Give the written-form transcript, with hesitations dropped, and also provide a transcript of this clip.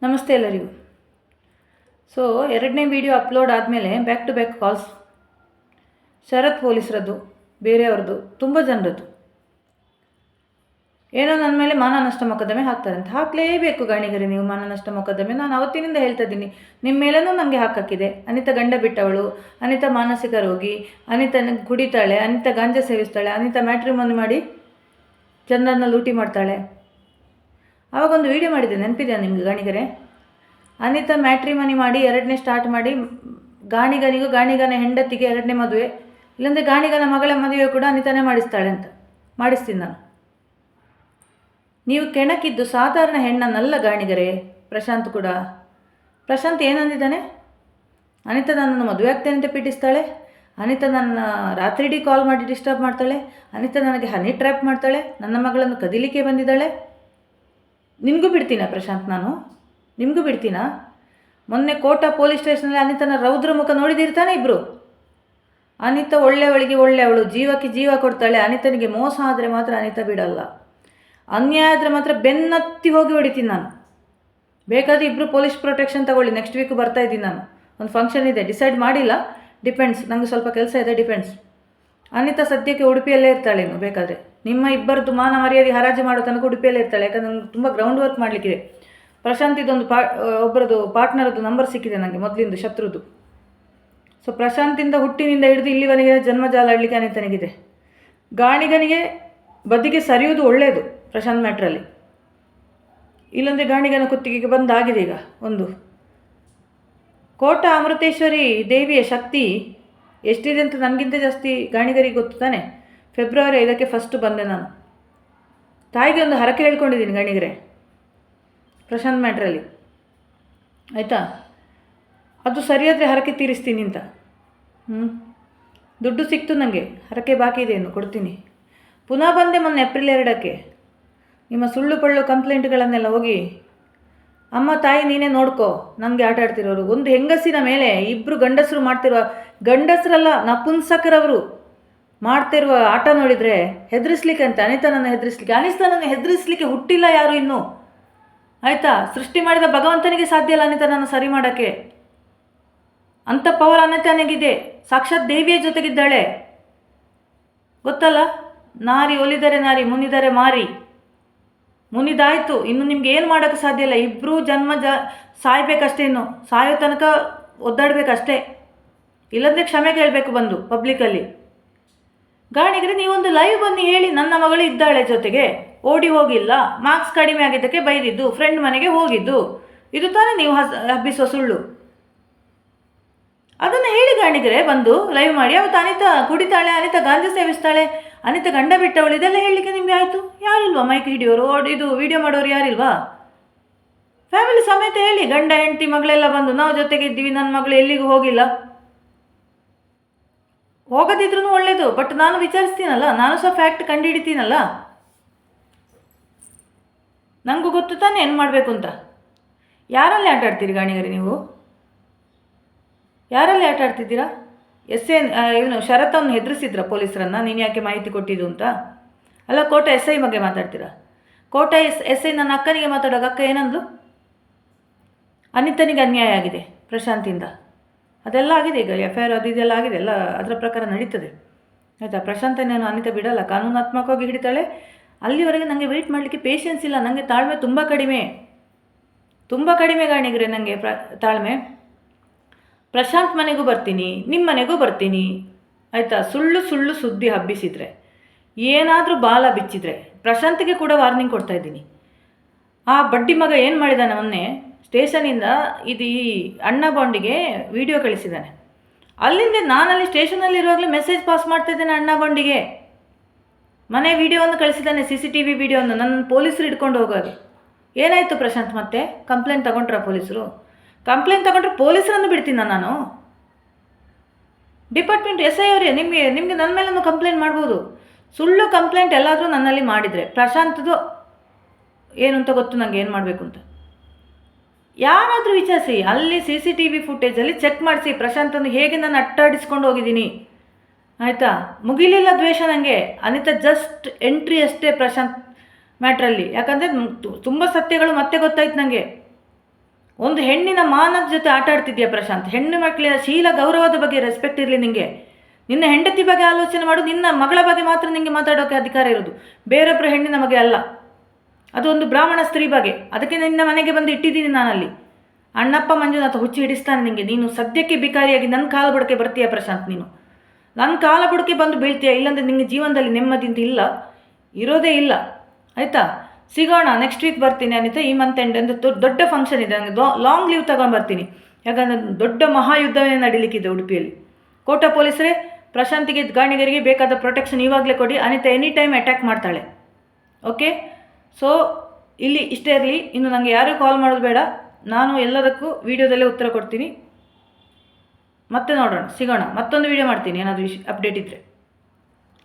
ನಮಸ್ತೆ ಎಲ್ಲರಿಗೂ. ಸೊ ಎರಡನೇ ವಿಡಿಯೋ ಅಪ್ಲೋಡ್ ಆದಮೇಲೆ ಬ್ಯಾಕ್ ಟು ಬ್ಯಾಕ್ ಕಾಲ್ಸ್, ಶರತ್ ಪೊಲೀಸರದ್ದು, ಬೇರೆಯವ್ರದ್ದು, ತುಂಬ ಜನರದ್ದು. ಏನೋ ನನ್ನ ಮೇಲೆ ಮಾನನಷ್ಟ ಮೊಕದ್ದಮೆ ಹಾಕ್ತಾರೆ ಅಂತ. ಹಾಕಲೇಬೇಕು ಗಾಣಿಗರೆ ನೀವು ಮಾನನಷ್ಟ ಮೊಕದ್ದಮೆ. ನಾನು ಅವತ್ತಿನಿಂದ ಹೇಳ್ತಾ ಇದ್ದೀನಿ, ನಿಮ್ಮ ಮೇಲೂ ನನಗೆ ಹಾಕಕ್ಕಿದೆ. ಅನಿತಾ ಗಂಡ ಬಿಟ್ಟವಳು, ಅನಿತಾ ಮಾನಸಿಕ ರೋಗಿ, ಅನಿತಾ ಕುಡಿತಾಳೆ, ಅನಿತಾ ಗಾಂಜಾ ಸೇವಿಸ್ತಾಳೆ, ಅನಿತಾ ಮ್ಯಾಟ್ರಿಮೋನಿ ಮಾಡಿ ಜನರನ್ನ ಲೂಟಿ ಮಾಡ್ತಾಳೆ. ಆವಾಗೊಂದು ವೀಡಿಯೋ ಮಾಡಿದ್ದೆ, ನೆನಪಿದೆಯಾ ನಿಮ್ಗೆ ಗಾಣಿಗರೆ? ಅನಿತಾ ಮ್ಯಾಟ್ರಿಮನಿ ಮಾಡಿ ಎರಡನೇ ಸ್ಟಾರ್ಟ್ ಮಾಡಿ ಗಾಣಿಗನಿಗೂ ಗಾಣಿಗನ ಹೆಂಡತಿಗೆ ಎರಡನೇ ಮದುವೆ, ಇಲ್ಲಾಂದರೆ ಗಾಣಿಗನ ಮಗಳ ಮದುವೆ ಕೂಡ ಅನಿತಾನೇ ಮಾಡಿಸ್ತಾಳೆ ಅಂತ ಮಾಡಿಸ್ತೀನಿ ನಾನು. ನೀವು ಕೆಣಕಿದ್ದು ಸಾಧಾರಣ ಹೆಣ್ಣನ್ನಲ್ಲ ಗಾಣಿಗರೆ. ಪ್ರಶಾಂತ್ ಕೂಡ, ಪ್ರಶಾಂತ್ ಏನಂದಿದ್ದಾನೆ? ಅನಿತಾ ನನ್ನನ್ನು ಮದುವೆ ಆಗ್ತೇನೆ ಅಂತ ಪೀಡಿಸ್ತಾಳೆ, ಅನಿತಾ ನನ್ನ ರಾತ್ರಿ ಇಡೀ ಕಾಲ್ ಮಾಡಿ ಡಿಸ್ಟರ್ಬ್ ಮಾಡ್ತಾಳೆ, ಅನಿತಾ ನನಗೆ ಹನಿ ಟ್ರ್ಯಾಪ್ ಮಾಡ್ತಾಳೆ, ನನ್ನ ಮಗಳನ್ನು ಕದಿಲಿಕ್ಕೆ ಬಂದಿದ್ದಾಳೆ. ನಿನಗೂ ಬಿಡ್ತೀನಾ ಪ್ರಶಾಂತ್? ನಾನು ನಿಮಗೂ ಬಿಡ್ತೀನಾ? ಮೊನ್ನೆ ಕೋಟ ಪೊಲೀಸ್ ಸ್ಟೇಷನಲ್ಲಿ ಅನಿತನ ರೌದ್ರ ಮುಖ ನೋಡಿದಿರ್ತಾನೆ ಇಬ್ಬರು. ಅನಿತಾ ಒಳ್ಳೆಯವಳಿಗೆ ಒಳ್ಳೆಯವಳು, ಜೀವಕ್ಕೆ ಜೀವ ಕೊಡ್ತಾಳೆ. ಅನಿತನಿಗೆ ಮೋಸ ಆದರೆ ಮಾತ್ರ ಅನಿತಾ ಬಿಡಲ್ಲ, ಅನ್ಯಾಯ ಆದರೆ ಮಾತ್ರ ಬೆನ್ನತ್ತಿ ಹೋಗಿ ಹೊಡಿತೀನಿ ನಾನು. ಬೇಕಾದರೆ ಇಬ್ಬರು ಪೊಲೀಸ್ ಪ್ರೊಟೆಕ್ಷನ್ ತಗೊಳ್ಳಿ. ನೆಕ್ಸ್ಟ್ ವೀಕ್ ಬರ್ತಾ ಇದ್ದೀನಿ ನಾನು, ಒಂದು ಫಂಕ್ಷನ್ ಇದೆ, ಡಿಸೈಡ್ ಮಾಡಿಲ್ಲ, ಡಿಪೆಂಡ್ಸ್. ನನಗೆ ಸ್ವಲ್ಪ ಕೆಲಸ ಇದೆ, ಡಿಪೆಂಡ್ಸ್. ಅನಿತಾ ಸದ್ಯಕ್ಕೆ ಉಡುಪಿಯಲ್ಲೇ ಇರ್ತಾಳೆ. ಇನ್ನು ಬೇಕಾದರೆ ನಿಮ್ಮ ಇಬ್ಬರದ್ದು ಮಾನ ಮರ್ಯಾದೆ ಹರಾಜು ಮಾಡೋ ತನಕ ಉಡುಪಿಯಲ್ಲೇ ಇರ್ತಾಳೆ. ಯಾಕಂದರೆ ನನಗೆ ತುಂಬ ಗ್ರೌಂಡ್ ವರ್ಕ್ ಮಾಡಲಿಕ್ಕಿದೆ. ಪ್ರಶಾಂತ್ ಇದೊಂದು ಒಬ್ಬರದ್ದು ಪಾರ್ಟ್ನರದ್ದು ನಂಬರ್ ಸಿಕ್ಕಿದೆ ನನಗೆ, ಮೊದಲಿಂದು ಶತ್ರುದು. ಸೊ ಪ್ರಶಾಂತಿಂದ ಹುಟ್ಟಿನಿಂದ ಹಿಡಿದು ಇಲ್ಲಿವರೆಗೆ ಜನ್ಮಜಾಲ ಆಡಲಿಕ್ಕೆ ಅನಿತನಿಗಿದೆ. ಗಾಣಿಗನಿಗೆ ಬದಿಗೆ ಸರಿಯುವುದು ಒಳ್ಳೆಯದು ಪ್ರಶಾಂತ್ ಮ್ಯಾಟ್ರಲ್ಲಿ. ಇಲ್ಲಂದರೆ ಗಾಣಿಗನ ಕುತ್ತಿಗೆಗೆ ಬಂದಾಗಿದೆ ಈಗ ಒಂದು. ಕೋಟ ಅಮೃತೇಶ್ವರಿ ದೇವಿಯ ಶಕ್ತಿ ಎಷ್ಟಿದೆ ಅಂತ ನನಗಿಂತ ಜಾಸ್ತಿ ಗಾಣಿಗರಿಗೆ ಗೊತ್ತು ತಾನೆ. ಫೆಬ್ರವರಿ 5ಕ್ಕೆ ಫಸ್ಟ್ ಬಂದೆ ನಾನು. ತಾಯಿಗೆ ಒಂದು ಹರಕೆ ಹೇಳ್ಕೊಂಡಿದ್ದೀನಿ ಗಾಣಿಗರೆ ಪ್ರಶಾಂತ್ ಮ್ಯಾಟ್ರಲ್ಲಿ, ಆಯಿತಾ? ಅದು ಸರಿಯಾದರೆ ಹರಕೆ ತೀರಿಸ್ತೀನಿ ಅಂತ. ದುಡ್ಡು ಸಿಕ್ತು ನನಗೆ, ಹರಕೆ ಬಾಕಿ ಇದೆ, ಇನ್ನು ಕೊಡ್ತೀನಿ. ಪುನಃ ಬಂದೆ ಮೊನ್ನೆ ಏಪ್ರಿಲ್ 2ಕ್ಕೆ. ನಿಮ್ಮ ಸುಳ್ಳು ಪಳ್ಳು ಕಂಪ್ಲೇಂಟ್ಗಳನ್ನೆಲ್ಲ ಹೋಗಿ ಅಮ್ಮ ತಾಯಿ ನೀನೇ ನೋಡ್ಕೋ, ನನಗೆ ಆಟ ಆಡ್ತಿರೋರು. ಒಂದು ಹೆಂಗಸಿನ ಮೇಲೆ ಇಬ್ಬರು ಗಂಡಸರು ಮಾಡ್ತಿರುವ, ಗಂಡಸರಲ್ಲ ನಪುಂಸಕರವರು ಮಾಡ್ತಿರುವ ಆಟ ನೋಡಿದರೆ ಹೆದರಿಸ್ಲಿಕ್ಕೆ ಅಂತ. ಅನಿತಾನನ್ನು ಹೆದರಿಸ್ಲಿಕ್ಕೆ ಹುಟ್ಟಿಲ್ಲ ಯಾರು ಇನ್ನೂ, ಆಯಿತಾ? ಸೃಷ್ಟಿ ಮಾಡಿದ ಭಗವಂತನಿಗೆ ಸಾಧ್ಯ ಇಲ್ಲ ಅನಿತಾನನ್ನು ಸರಿ ಮಾಡೋಕ್ಕೆ. ಅಂಥ ಪವರ್ ಅನಿತಾನಿಗಿದೆ. ಸಾಕ್ಷಾತ್ ದೇವಿಯ ಜೊತೆಗಿದ್ದಾಳೆ, ಗೊತ್ತಲ್ಲ? ನಾರಿ ಒಲಿದರೆ ನಾರಿ, ಮುನಿದರೆ ಮಾರಿ. ಮುನಿದಾಯಿತು, ಇನ್ನು ನಿಮ್ಗೆ ಏನು ಮಾಡೋಕ್ಕೆ ಸಾಧ್ಯ ಇಲ್ಲ. ಇಬ್ಬರೂ ಸಾಯ್ಬೇಕಷ್ಟೇ, ಇನ್ನು ಸಾಯೋ ತನಕ ಒದ್ದಾಡಬೇಕಷ್ಟೇ. ಇಲ್ಲಂದರೆ ಕ್ಷಮೆ ಕೇಳಬೇಕು ಬಂದು ಪಬ್ಲಿಕಲ್ಲಿ. ಗಾಣಿಗರೆ ನೀವೊಂದು ಲೈವ್ ಬನ್ನಿ ಹೇಳಿ, ನನ್ನ ಮಗಳು ಇದ್ದಾಳೆ ಜೊತೆಗೆ, ಓಡಿ ಹೋಗಿಲ್ಲ, ಮಾರ್ಕ್ಸ್ ಕಡಿಮೆ ಆಗಿದ್ದಕ್ಕೆ ಬೈದಿದ್ದು, ಫ್ರೆಂಡ್ ಮನೆಗೆ ಹೋಗಿದ್ದು, ಇದು ತಾನೇ ನೀವು ಹಬ್ಬಿಸೋ ಸುಳ್ಳು. ಅದನ್ನು ಹೇಳಿ ಗಾಣಿಗರೆ, ಬಂದು ಲೈವ್ ಮಾಡಿ. ಅವತ್ತು ಅನಿತಾ ಕುಡಿತಾಳೆ, ಅನಿತಾ ಗಾಂಜಾ ಸೇವಿಸ್ತಾಳೆ, ಅನಿತಾ ಗಂಡ ಬಿಟ್ಟವಳು, ಇದೆಲ್ಲ ಹೇಳಲಿಕ್ಕೆ ನಿಮಗೆ ಆಯಿತು? ಯಾರಿಲ್ವಾ ಮೈಕ್ ಹಿಡಿಯೋರು, ಇದು ವಿಡಿಯೋ ಮಾಡೋರು ಯಾರಿಲ್ವಾ? ಫ್ಯಾಮಿಲಿ ಸಮೇತ ಹೇಳಿ, ಗಂಡ ಹೆಂಡತಿ ಮಗಳೆಲ್ಲ ಬಂದು ನಾವು ಜೊತೆಗೆ ಇದ್ದೀವಿ, ನನ್ನ ಮಗಳು ಎಲ್ಲಿಗೂ ಹೋಗಿಲ್ಲ. ಹೋಗದಿದ್ರೂ ಒಳ್ಳೆಯದು, ಬಟ್ ನಾನು ವಿಚಾರಿಸ್ತೀನಲ್ಲ, ನಾನು ಸಹ ಫ್ಯಾಕ್ಟ್ ಕಂಡುಹಿಡಿತೀನಲ್ಲ. ನನಗೂ ಗೊತ್ತು ತಾನೇ ಏನು ಮಾಡಬೇಕು ಅಂತ. ಯಾರಲ್ಲಿ ಆಟ ಆಡ್ತೀರಿ ಗಾಣಿಗರಿ ನೀವು? ಯಾರಲ್ಲಿ ಆಟ ಆಡ್ತಿದ್ದೀರಾ? ಇವನು ಶರತವನ್ನು ಹೆದರಿಸಿದ್ರ ಪೊಲೀಸರನ್ನು, ನೀನು ಯಾಕೆ ಮಾಹಿತಿ ಕೊಟ್ಟಿದ್ದು ಅಂತ? ಅಲ್ಲ, ಕೋಟ SI ಬಗ್ಗೆ ಮಾತಾಡ್ತೀರಾ? ಕೋಟ SI ನನ್ನ ಅಕ್ಕನಿಗೆ ಮಾತಾಡೋಕೆ ಅಕ್ಕ ಏನಂದ್ಲು? ಅನಿತನಿಗೆ ಅನ್ಯಾಯ ಆಗಿದೆ ಪ್ರಶಾಂತಿಂದ, ಅದೆಲ್ಲ ಆಗಿದೆ. ಈಗ FIR ಅದು ಇದೆಲ್ಲ ಆಗಿದೆ, ಎಲ್ಲ ಅದರ ಪ್ರಕಾರ ನಡೀತದೆ, ಆಯಿತಾ? ಪ್ರಶಾಂತನೇನು ಅನಿತಾ ಬಿಡಲ್ಲ, ಕಾನೂನಾತ್ಮಕವಾಗಿ ಹಿಡಿತಾಳೆ. ಅಲ್ಲಿವರೆಗೆ ನನಗೆ ವೆಯ್ಟ್ ಮಾಡಲಿಕ್ಕೆ ಪೇಷನ್ಸ್ ಇಲ್ಲ. ನನಗೆ ತಾಳ್ಮೆ ತುಂಬ ಕಡಿಮೆ ಗಾಣಿಗರೆ, ನನಗೆ ತಾಳ್ಮೆ. ಪ್ರಶಾಂತ್ ಮನೆಗೂ ಬರ್ತೀನಿ, ನಿಮ್ಮ ಮನೆಗೂ ಬರ್ತೀನಿ, ಆಯಿತಾ? ಸುಳ್ಳು ಸುದ್ದಿ ಹಬ್ಬಿಸಿದರೆ, ಏನಾದರೂ ಬಾಲ ಬಿಚ್ಚಿದ್ರೆ ಪ್ರಶಾಂತ್ಗೆ ಕೂಡ ವಾರ್ನಿಂಗ್ ಕೊಡ್ತಾಯಿದ್ದೀನಿ. ಆ ಬಡ್ಡಿ ಮಗ ಏನು ಮಾಡಿದ್ದಾನೆ, ಮೊನ್ನೆ ಸ್ಟೇಷನಿಂದ ಇದು ಈ ಅಣ್ಣ ಬಾಂಡಿಗೆ ವಿಡಿಯೋ ಕಳಿಸಿದ್ದಾನೆ. ಅಲ್ಲಿಂದ ನಾನಲ್ಲಿ ಸ್ಟೇಷನಲ್ಲಿರುವಾಗಲೇ ಮೆಸೇಜ್ ಪಾಸ್ ಮಾಡ್ತಾಯಿದ್ದೇನೆ ಅಣ್ಣ ಬಾಂಡಿಗೆ. ಮನೆ ವಿಡಿಯೋವನ್ನು ಕಳಿಸಿದ್ದಾನೆ, CCTV ವಿಡಿಯೋವನ್ನು, ನನ್ನ ಪೊಲೀಸರು ಹಿಡ್ಕೊಂಡು ಹೋಗುವಾಗ. ಏನಾಯಿತು ಪ್ರಶಾಂತ್? ಮತ್ತೆ ಕಂಪ್ಲೇಂಟ್ ತಗೊಂಡ್ರ ಪೊಲೀಸರು? ಕಂಪ್ಲೇಂಟ್ ತಗೊಂಡ್ರೆ ಪೊಲೀಸರನ್ನು ಬಿಡ್ತೀನ ನಾನು? ಡಿಪಾರ್ಟ್ಮೆಂಟ್ SI ಅವರೇ, ನಿಮಗೆ ನನ್ನ ಮೇಲೂ ಕಂಪ್ಲೇಂಟ್ ಮಾಡ್ಬೋದು. ಸುಳ್ಳು ಕಂಪ್ಲೇಂಟ್ ಎಲ್ಲಾದರೂ ನನ್ನಲ್ಲಿ ಮಾಡಿದರೆ, ಪ್ರಶಾಂತ್ದು ಏನು ಅಂತ ಗೊತ್ತು ನನಗೆ, ಏನು ಮಾಡಬೇಕು ಅಂತ. ಯಾರಾದರೂ ವಿಚಾರಿಸಿ, ಅಲ್ಲಿ CCTV ಫುಟೇಜಲ್ಲಿ ಚೆಕ್ ಮಾಡಿಸಿ ಪ್ರಶಾಂತನ್ನು ಹೇಗೆ ನಾನು ಅಟ್ಟಾಡಿಸ್ಕೊಂಡು ಹೋಗಿದ್ದೀನಿ, ಆಯಿತಾ? ಮುಗಿಲಿಲ್ಲ ದ್ವೇಷ ನನಗೆ. ಅನಿತಾ ಜಸ್ಟ್ ಎಂಟ್ರಿ ಅಷ್ಟೇ ಪ್ರಶಾಂತ್ ಮ್ಯಾಟ್ರಲ್ಲಿ. ಯಾಕಂದರೆ ತುಂಬ ಸತ್ಯಗಳು ಮತ್ತೆ ಗೊತ್ತಾಯ್ತು ನನಗೆ. ಒಂದು ಹೆಣ್ಣಿನ ಮಾನದ ಜೊತೆ ಆಟ ಆಡ್ತಿದ್ಯಾ ಪ್ರಶಾಂತ್. ಹೆಣ್ಣು ಮಕ್ಕಳಿನ ಶೀಲ ಗೌರವದ ಬಗ್ಗೆ ರೆಸ್ಪೆಕ್ಟ್ ಇರಲಿ ನಿಮಗೆ. ನಿನ್ನ ಹೆಂಡತಿ ಬಗ್ಗೆ ಆಲೋಚನೆ ಮಾಡು, ನಿನ್ನ ಮಗಳ ಬಗ್ಗೆ ಮಾತ್ರ ನಿಮಗೆ ಮಾತಾಡೋಕ್ಕೆ ಅಧಿಕಾರ ಇರೋದು, ಬೇರೊಬ್ಬರ ಹೆಣ್ಣಿನ ಬಗ್ಗೆ ಅಲ್ಲ. ಅದು ಒಂದು ಬ್ರಾಹ್ಮಣ ಸ್ತ್ರೀ ಬಗ್ಗೆ. ಅದಕ್ಕೆ ನಿನ್ನ ಮನೆಗೆ ಬಂದು ಇಟ್ಟಿದ್ದೀನಿ ನಾನಲ್ಲಿ. ಅಣ್ಣಪ್ಪ ಮಂಜುನಾಥ ಹುಚ್ಚಿ ಹಿಡಿಸ್ತಾನೆ ನಿಮಗೆ. ನೀನು ಸದ್ಯಕ್ಕೆ ಬಿಕಾರಿಯಾಗಿ ನನ್ನ ಕಾಲ ಬುಡಕ್ಕೆ ಬರ್ತೀಯ ಪ್ರಶಾಂತ್. ನೀನು ನನ್ನ ಕಾಲ ಬುಡಕ್ಕೆ ಬಂದು ಬೀಳ್ತೀಯ, ಇಲ್ಲಾಂದರೆ ನಿಮಗೆ ಜೀವನದಲ್ಲಿ ನೆಮ್ಮದಿ ಅಂತ ಇಲ್ಲ, ಇರೋದೇ ಇಲ್ಲ. ಆಯಿತಾ? ಸಿಗೋಣ. ನೆಕ್ಸ್ಟ್ ವೀಕ್ ಬರ್ತೀನಿ ಅನಿತಾ. ಈ ಮಂತ್ ಎಂಡ್ ಅಂದರೆ ದೊಡ್ಡ ಫಂಕ್ಷನ್ ಇದೆ, ನನಗೆ ಲಾಂಗ್ ಲೀವ್ ತಗೊಂಡು ಬರ್ತೀನಿ. ಯಾಕಂದರೆ ದೊಡ್ಡ ಮಹಾಯುದ್ಧವೇ ನಡೀಲಿಕ್ಕಿದೆ ಉಡುಪಿಯಲ್ಲಿ. ಕೋಟ ಪೊಲೀಸರೇ, ಪ್ರಶಾಂತಿಗೆ ಗಾಣಿಗರಿಗೆ ಬೇಕಾದ ಪ್ರೊಟೆಕ್ಷನ್ ಇವಾಗಲೇ ಕೊಡಿ. ಅನಿತಾ ಎನಿ ಟೈಮ್ ಅಟ್ಯಾಕ್ ಮಾಡ್ತಾಳೆ. ಓಕೆ? ಸೊ ಇಲ್ಲಿ ಇಷ್ಟೇ ಇರಲಿ. ಇನ್ನು ನನಗೆ ಯಾರೂ ಕಾಲ್ ಮಾಡೋದು ಬೇಡ. ನಾನು ಎಲ್ಲದಕ್ಕೂ ವೀಡಿಯೋದಲ್ಲೇ ಉತ್ತರ ಕೊಡ್ತೀನಿ. ಮತ್ತೆ ನೋಡೋಣ, ಸಿಗೋಣ. ಮತ್ತೊಂದು ವೀಡಿಯೋ ಮಾಡ್ತೀನಿ ಏನಾದರೂ ಅಪ್ಡೇಟ್ ಇದ್ದರೆ.